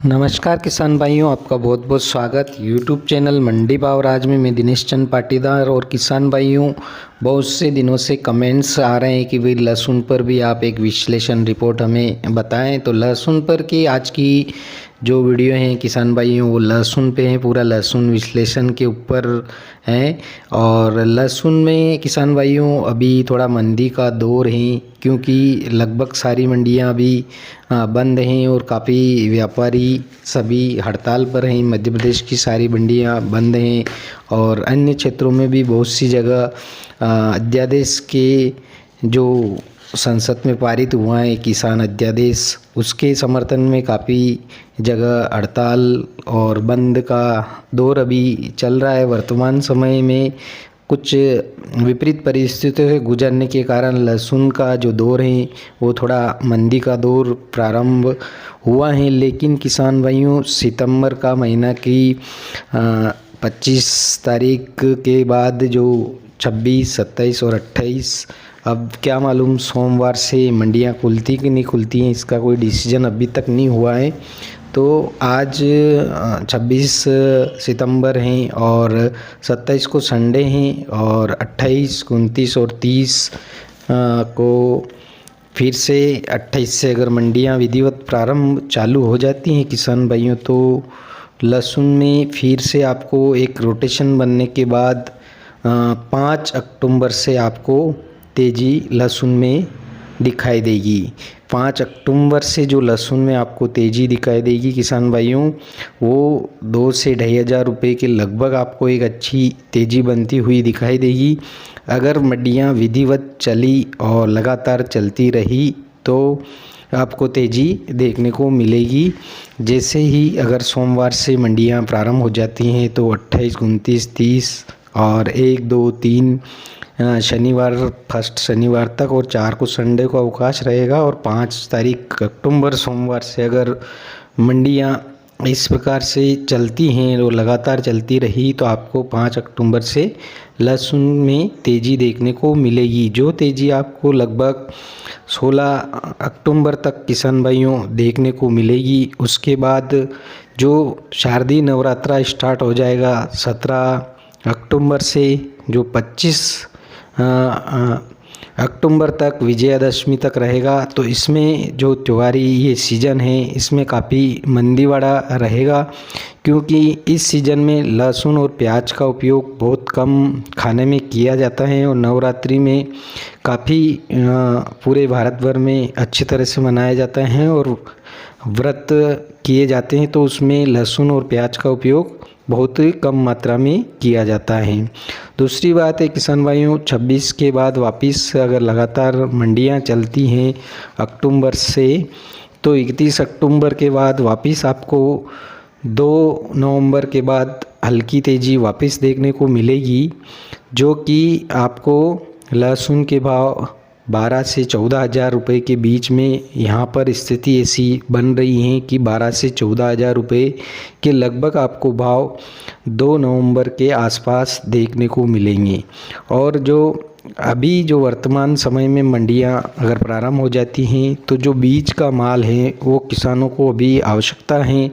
नमस्कार किसान भाइयों, आपका बहुत बहुत स्वागत यूट्यूब चैनल मंडी भाव राज में। मैं दिनेश चंद पाटीदार। और किसान भाइयों, बहुत से दिनों से कमेंट्स आ रहे हैं कि भाई लहसुन पर भी आप एक विश्लेषण रिपोर्ट हमें बताएं। तो लहसुन पर की आज की जो वीडियो है किसान भाइयों, वो लहसुन पे है, पूरा लहसुन विश्लेषण के ऊपर है। और लहसुन में किसान भाइयों अभी थोड़ा मंदी का दौर है, क्योंकि लगभग सारी मंडियां अभी बंद हैं और काफ़ी व्यापारी सभी हड़ताल पर हैं। मध्य प्रदेश की सारी मंडियां बंद हैं और अन्य क्षेत्रों में भी बहुत सी जगह अध्यादेश के जो संसद में पारित हुआ है किसान अध्यादेश, उसके समर्थन में काफ़ी जगह हड़ताल और बंद का दौर अभी चल रहा है। वर्तमान समय में कुछ विपरीत परिस्थितियों से गुजरने के कारण लहसुन का जो दौर है वो थोड़ा मंदी का दौर प्रारंभ हुआ है। लेकिन किसान भाइयों, सितंबर का महीना की 25 तारीख के बाद जो 26, 27 और 28, अब क्या मालूम सोमवार से मंडियां खुलती कि नहीं खुलती हैं, इसका कोई डिसीजन अभी तक नहीं हुआ है। तो आज 26 सितंबर हैं और 27 को संडे हैं और 28, 29 और 30 को फिर से 28 से अगर मंडियां विधिवत प्रारंभ चालू हो जाती हैं किसान भाइयों, तो लहसुन में फिर से आपको एक रोटेशन बनने के बाद 5 अक्टूबर से आपको तेज़ी लहसुन में दिखाई देगी। 5 अक्टूबर से जो लहसुन में आपको तेज़ी दिखाई देगी किसान भाइयों, वो 2 से 2,500 रुपये के लगभग आपको एक अच्छी तेज़ी बनती हुई दिखाई देगी। अगर मंडियां विधिवत चली और लगातार चलती रही तो आपको तेज़ी देखने को मिलेगी। जैसे ही अगर सोमवार से मंडियां प्रारंभ हो जाती हैं तो 28, 29, 30 और 1, 2, 3 शनिवार, फर्स्ट शनिवार तक और 4 को संडे को अवकाश रहेगा। और 5 तारीख अक्टूबर सोमवार से अगर मंडियां इस प्रकार से चलती हैं और लगातार चलती रही तो आपको 5 अक्टूबर से लहसुन में तेज़ी देखने को मिलेगी। जो तेज़ी आपको लगभग 16 अक्टूबर तक किसान भाइयों देखने को मिलेगी। उसके बाद जो शारदीय नवरात्रा स्टार्ट हो जाएगा 17 अक्टूबर से, जो 25 अक्टूबर तक विजयादशमी तक रहेगा। तो इसमें जो त्योहारी ये सीज़न है इसमें काफ़ी मंदी वाला रहेगा, क्योंकि इस सीज़न में लहसुन और प्याज का उपयोग बहुत कम खाने में किया जाता है और नवरात्रि में काफ़ी पूरे भारत भर में अच्छी तरह से मनाया जाता है और व्रत किए जाते हैं, तो उसमें लहसुन और प्याज का उपयोग बहुत ही कम मात्रा में किया जाता है। दूसरी बात है किसान भाइयों, 26 के बाद वापस अगर लगातार मंडियां चलती हैं अक्टूबर से, तो 31 अक्टूबर के बाद वापस आपको 2 नवंबर के बाद हल्की तेज़ी वापस देखने को मिलेगी, जो कि आपको लहसुन के भाव 12 से 14,000 रुपये के बीच में यहाँ पर स्थिति ऐसी बन रही है कि 12 से 14,000 रुपये के लगभग आपको भाव 2 नवंबर के आसपास देखने को मिलेंगे। और जो अभी जो वर्तमान समय में मंडियां अगर प्रारंभ हो जाती हैं तो जो बीज का माल है वो किसानों को अभी आवश्यकता है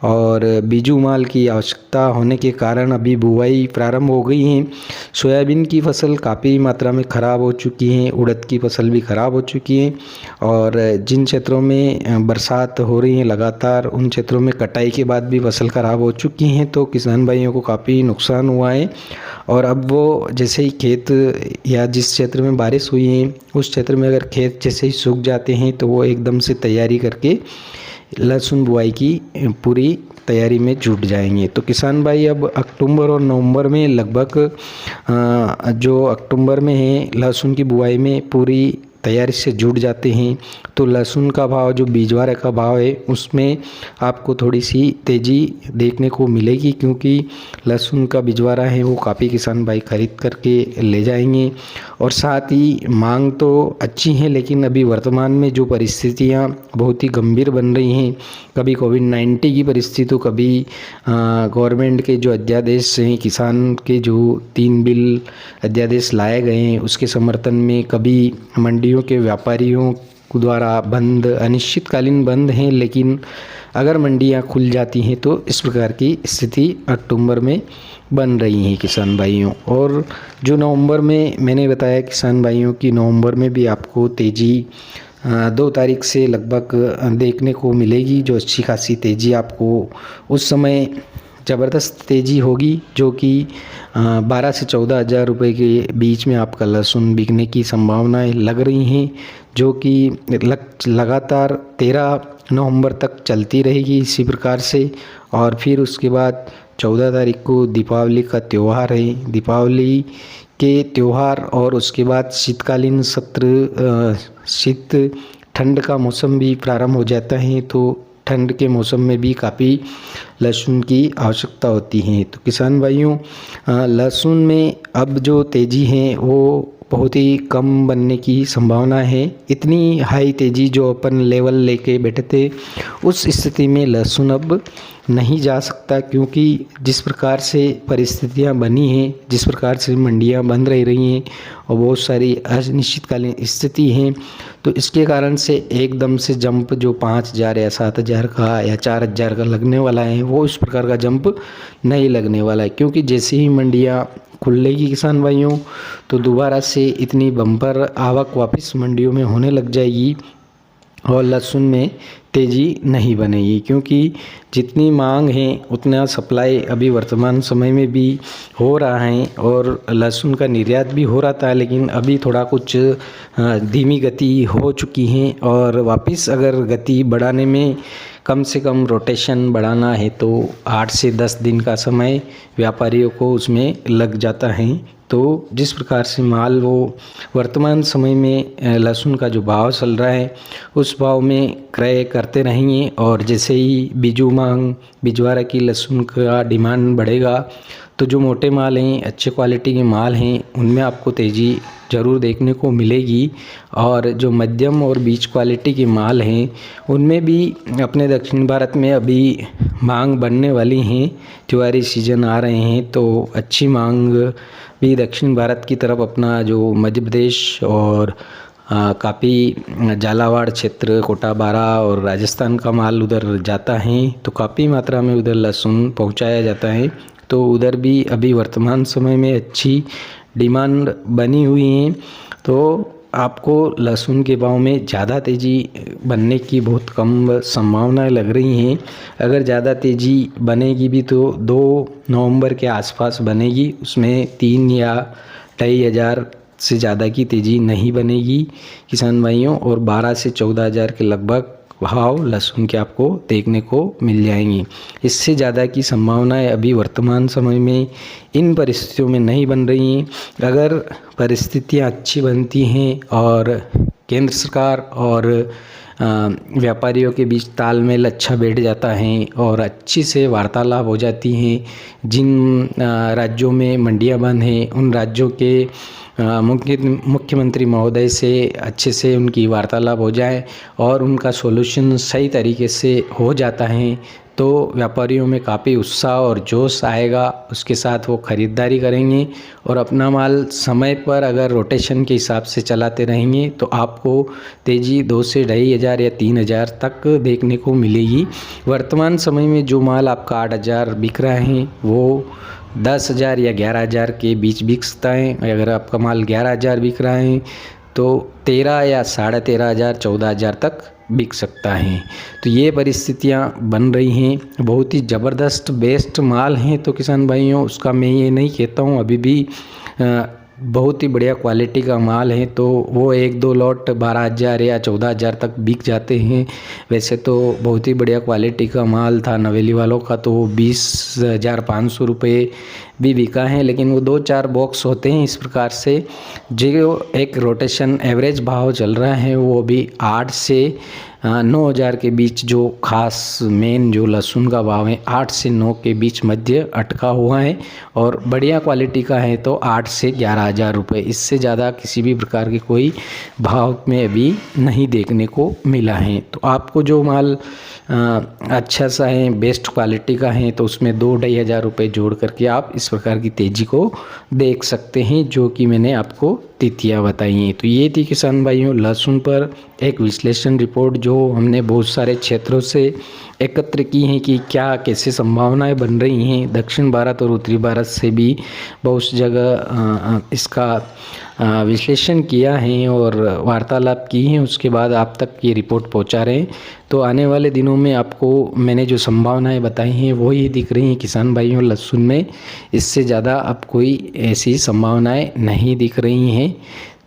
और बीजू माल की आवश्यकता होने के कारण अभी बुवाई प्रारंभ हो गई है। सोयाबीन की फसल काफ़ी मात्रा में ख़राब हो चुकी है, उड़द की फसल भी ख़राब हो चुकी है और जिन क्षेत्रों में बरसात हो रही है लगातार, उन क्षेत्रों में कटाई के बाद भी फसल ख़राब हो चुकी हैं। तो किसान भाइयों को काफ़ी नुकसान हुआ है और अब वो जैसे ही खेत या जिस क्षेत्र में बारिश हुई है उस क्षेत्र में अगर खेत जैसे ही सूख जाते हैं तो वो एकदम से तैयारी करके लहसुन बुआई की पूरी तैयारी में जुट जाएंगे। तो किसान भाई अब अक्टूबर और नवंबर में लगभग जो अक्टूबर में है लहसुन की बुआई में पूरी तैयारी से जुट जाते हैं, तो लहसुन का भाव जो बीजवारे का भाव है उसमें आपको थोड़ी सी तेज़ी देखने को मिलेगी, क्योंकि लहसुन का बिजवारा है वो काफ़ी किसान भाई खरीद करके ले जाएंगे। और साथ ही मांग तो अच्छी है, लेकिन अभी वर्तमान में जो परिस्थितियां बहुत ही गंभीर बन रही हैं, कभी कोविड-19 की परिस्थिति, तो कभी गवर्नमेंट के जो अध्यादेश हैं, किसान के जो 3 बिल अध्यादेश लाए गए हैं उसके समर्थन में, कभी मंडियों के व्यापारियों द्वारा बंद, अनिश्चितकालीन बंद हैं, लेकिन अगर मंडियां खुल जाती हैं तो इस प्रकार की स्थिति अक्टूबर में बन रही है किसान भाइयों। और जो नवंबर में मैंने बताया किसान भाइयों की, नवंबर में भी आपको तेज़ी 2 तारीख से लगभग देखने को मिलेगी, जो अच्छी खासी तेज़ी आपको उस समय ज़बरदस्त तेज़ी होगी, जो कि 12 से 14 हज़ार रुपये के बीच में आपका लहसुन बिकने की संभावनाएं लग रही हैं, जो कि लगातार 13 नवंबर तक चलती रहेगी इसी प्रकार से। और फिर उसके बाद 14 तारीख को दीपावली का त्यौहार है। दीपावली के त्यौहार और उसके बाद शीतकालीन सत्र, शीत ठंड का मौसम भी प्रारंभ हो जाता है, तो ठंड के मौसम में भी काफ़ी लहसुन की आवश्यकता होती है। तो किसान भाइयों, लहसुन में अब जो तेज़ी है वो बहुत ही कम बनने की संभावना है। इतनी हाई तेज़ी जो अपन लेवल लेके बैठे थे, उस स्थिति में लहसुन अब नहीं जा सकता, क्योंकि जिस प्रकार से परिस्थितियां बनी हैं, जिस प्रकार से मंडियां बंद रही हैं और बहुत सारी अनिश्चितकालीन स्थिति हैं, तो इसके कारण से एकदम से जंप जो 5,000 या 7,000 का या 4,000 का लगने वाला है, वो इस प्रकार का जंप नहीं लगने वाला है। क्योंकि जैसे ही मंडियां खुलेगी किसान भाइयों, तो दोबारा से इतनी बम्पर आवक वापस मंडियों में होने लग जाएगी और लहसुन में तेज़ी नहीं बनेगी, क्योंकि जितनी मांग है उतना सप्लाई अभी वर्तमान समय में भी हो रहा है। और लहसुन का निर्यात भी हो रहा था, लेकिन अभी थोड़ा कुछ धीमी गति हो चुकी है। और वापस अगर गति बढ़ाने में कम से कम रोटेशन बढ़ाना है तो 8 से 10 दिन का समय व्यापारियों को उसमें लग जाता है। तो जिस प्रकार से माल वो वर्तमान समय में लहसुन का जो भाव चल रहा है, उस भाव में क्रय करते रहेंगे। और जैसे ही बिजवारा की लहसुन का डिमांड बढ़ेगा, तो जो मोटे माल हैं, अच्छे क्वालिटी के माल हैं, उनमें आपको तेज़ी ज़रूर देखने को मिलेगी। और जो मध्यम और बीच क्वालिटी के माल हैं, उनमें भी अपने दक्षिण भारत में अभी मांग बढ़ने वाली हैं। त्योहारी सीजन आ रहे हैं, तो अच्छी मांग भी दक्षिण भारत की तरफ, अपना जो मध्य प्रदेश और काफ़ी झालावाड़ क्षेत्र, कोटा बारा और राजस्थान का माल उधर जाता है, तो काफ़ी मात्रा में उधर लहसुन पहुंचाया जाता है। तो उधर भी अभी वर्तमान समय में अच्छी डिमांड बनी हुई है। तो आपको लहसुन के भाव में ज़्यादा तेज़ी बनने की बहुत कम संभावनाएं लग रही हैं। अगर ज़्यादा तेज़ी बनेगी भी तो 2 नवंबर के आसपास बनेगी, उसमें 3 या 2.5 हज़ार से ज़्यादा की तेज़ी नहीं बनेगी किसान भाइयों। और 12 से 14 हज़ार के लगभग भाव लहसुन के आपको देखने को मिल जाएंगी। इससे ज़्यादा की संभावनाएं अभी वर्तमान समय में इन परिस्थितियों में नहीं बन रही हैं। अगर परिस्थितियां अच्छी बनती हैं और केंद्र सरकार और व्यापारियों के बीच तालमेल अच्छा बैठ जाता है और अच्छी से वार्तालाप हो जाती हैं, जिन राज्यों में मंडियां बंद हैं उन राज्यों के मुख्यमंत्री महोदय से अच्छे से उनकी वार्तालाप हो जाए और उनका सॉल्यूशन सही तरीके से हो जाता है, तो व्यापारियों में काफ़ी उत्साह और जोश आएगा। उसके साथ वो ख़रीदारी करेंगे और अपना माल समय पर अगर रोटेशन के हिसाब से चलाते रहेंगे तो आपको तेज़ी 2 से 2.5 हज़ार या 3 हज़ार तक देखने को मिलेगी। वर्तमान समय में जो माल आपका 8 हज़ार बिक रहा है वो 10 हज़ार या 11 हज़ार के बीच बिक सकता है। अगर आपका माल 11 हज़ार बिक रहा है तो 13 या 13.5 हज़ार 14 हज़ार तक बिक सकता है। तो ये परिस्थितियाँ बन रही हैं। बहुत ही ज़बरदस्त बेस्ट माल हैं। तो किसान भाइयों, उसका मैं ये नहीं कहता हूँ, अभी भी बहुत ही बढ़िया क्वालिटी का माल है तो वो 1-2 लॉट 12 हज़ार या 14 हज़ार तक बिक जाते हैं। वैसे तो बहुत ही बढ़िया क्वालिटी का माल था नवेली वालों का, तो 20,500 रुपये भी बिका है। लेकिन वो 2-4 बॉक्स होते हैं इस प्रकार से। जो एक रोटेशन एवरेज भाव चल रहा है वो भी 8 से 9 हज़ार के बीच, जो खास मेन जो लहसुन का भाव है 8 से 9 के बीच मध्य अटका हुआ है। और बढ़िया क्वालिटी का है तो 8 से 11 हज़ार रुपये, इससे ज़्यादा किसी भी प्रकार के कोई भाव में अभी नहीं देखने को मिला है। तो आपको जो माल अच्छा सा है, बेस्ट क्वालिटी का है, तो उसमें 2-2.5 हज़ार रुपये जोड़ करके आप इस प्रकार की तेज़ी को देख सकते हैं जो कि मैंने आपको तिथियां बताई हैं। तो ये थी किसान भाइयों लहसुन पर एक विश्लेषण रिपोर्ट जो हमने बहुत सारे क्षेत्रों से एकत्र की हैं कि क्या कैसे संभावनाएं बन रही हैं। दक्षिण भारत और उत्तरी भारत से भी बहुत जगह इसका विश्लेषण किया है और वार्तालाप की हैं, उसके बाद आप तक ये रिपोर्ट पहुंचा रहे हैं। तो आने वाले दिनों में आपको मैंने जो संभावनाएं बताई हैं वो ही दिख रही हैं किसान भाइयों लहसुन में। इससे ज़्यादा अब कोई ऐसी संभावनाएं नहीं दिख रही हैं।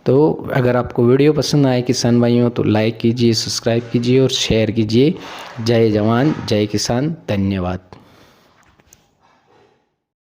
तो अगर आपको वीडियो पसंद आए किसान भाइयों तो लाइक कीजिए, सब्सक्राइब कीजिए और शेयर कीजिए। जय जवान जय किसान, धन्यवाद।